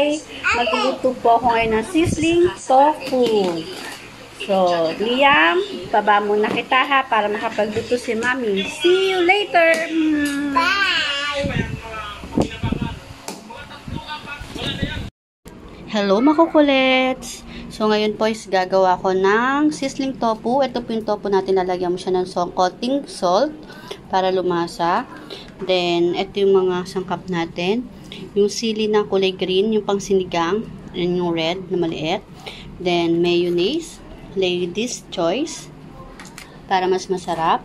Hi! Magluluto po ako ngayon ng sizzling tofu. So, Liam, baba muna kita ha para makapagluto si Mami. See you later! Bye! Hello mga kukulets! So, ngayon po is gagawa ko ng sizzling tofu. Ito po yung tofu natin. Lalagyan mo siya ng konting salt para lumasa. Then, ito yung mga sangkap natin. Yung sili na kulay green, yung pang sinigang. And yung red na maliit. Then, mayonnaise. Lady's choice. Para mas masarap.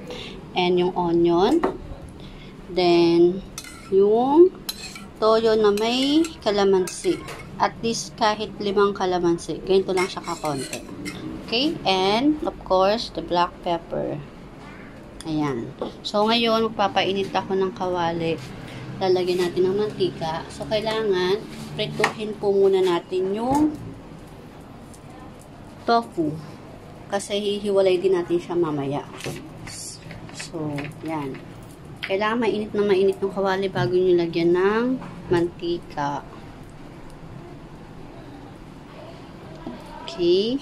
And yung onion. Then, yung toyo na may kalamansi. At least kahit 5 kalamansi. Ganito lang siya kakonti. Okay? And, of course, the black pepper. Ayan. So, ngayon, magpapainit ako ng kawali. Lalagyan natin ng mantika. So, kailangan, prituhin po muna natin yung tofu. Kasi hihiwalay din natin siya mamaya. So, yan. Kailangan mainit na mainit yung kawali bago nyo lagyan ng mantika. Okay.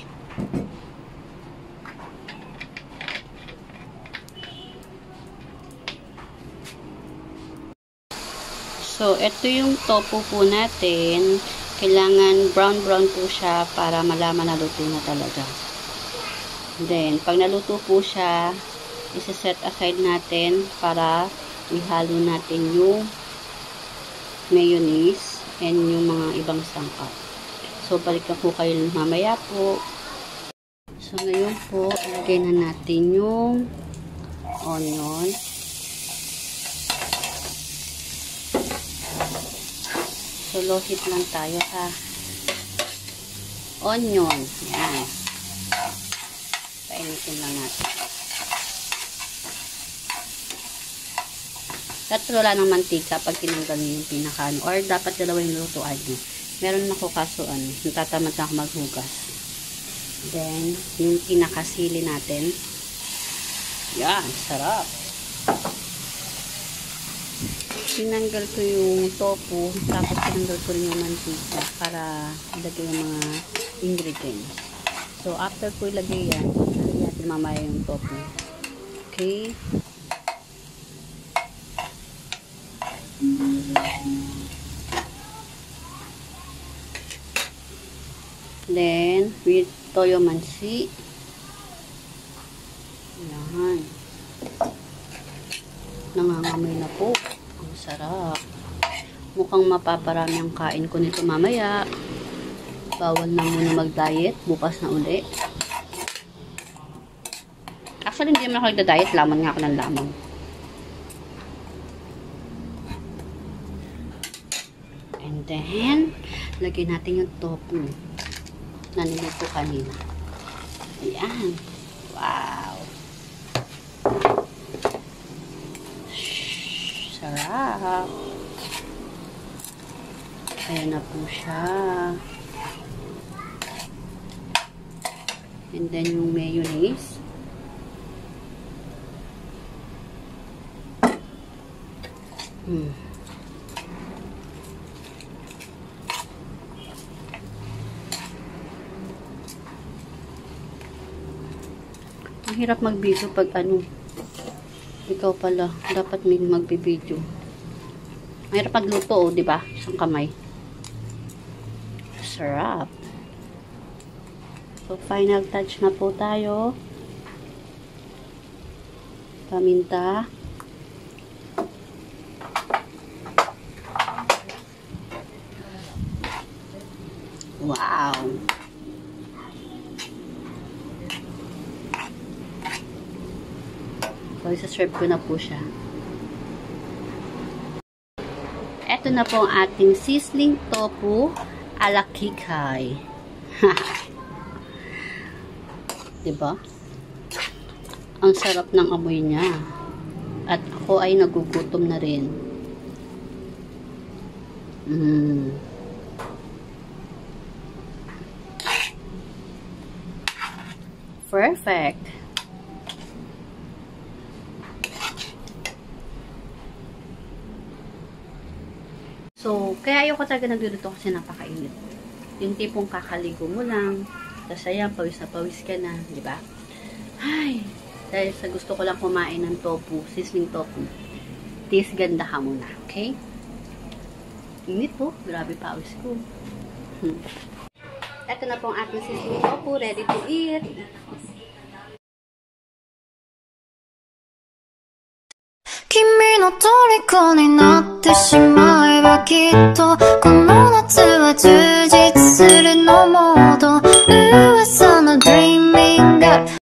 So, ito yung tofu po natin. Kailangan brown-brown po siya para malaman na luto na talaga. Then, pag naluto po siya, isa-set aside natin para ihalo natin yung mayonnaise and yung mga ibang sangkap. So, balikan po kayo mamaya po. So, ngayon po, ilagay na natin yung onion. So, low heat lang tayo ha. Onion. Yan. Painitin lang natin. Dapat wala ng mantika pag tinanggal nyo yung pinakano. Or dapat dalawa yung lutuan nyo. Meron ako kaso natatamad na ako maghugas. Then, yung pinakasili natin. Yan, sarap. Tinanggal ko yung tofu, tapos tinanggal ko rin yung mantika para ilagay yung mga ingredients. So, after ko ilagay yan, ilagay natin mamaya yung tofu. Okay? Then, with toyo mansi. Yan. Nangangamoy na po. Ang sarap. Mukhang mapaparami ang kain ko nito mamaya. Bawal na muna mag-diet. Bukas na uli. Actually, hindi naman ako nagda-diet. Laman nga ako ng lamang. And then, lagyan natin yung tofu na niluto kanina. Ayan. Wow. Sarap. Ayan na po siya. And then yung mayonnaise. Ang hirap mag-video pag ikaw pala, dapat may mag-video. Ang hirap magluto, di ba? Isang kamay. Sarap. So, final touch na po tayo. Paminta. Wow! So, isa-serve ko na po siya. Ito na po ang ating sizzling tofu ala kikay. Diba? Ang sarap ng amoy niya. At ako ay nagugutom na rin. Perfect. So, kaya ayoko talaga nagluluto kasi napakainit. Yung tipong kakaligo mo lang, tapos ayan, pawis na pawis ka na, di ba? Ay, dahil sa gusto ko lang kumain ng tofu, sizzling tofu, taste ganda ka muna, okay? Init po, grabe pawis ko. Ito na po ang ating sizzling tofu, ready to eat. 君の虜になってしまえばきっとこの夏は充実するのモード噂の Dreaming Up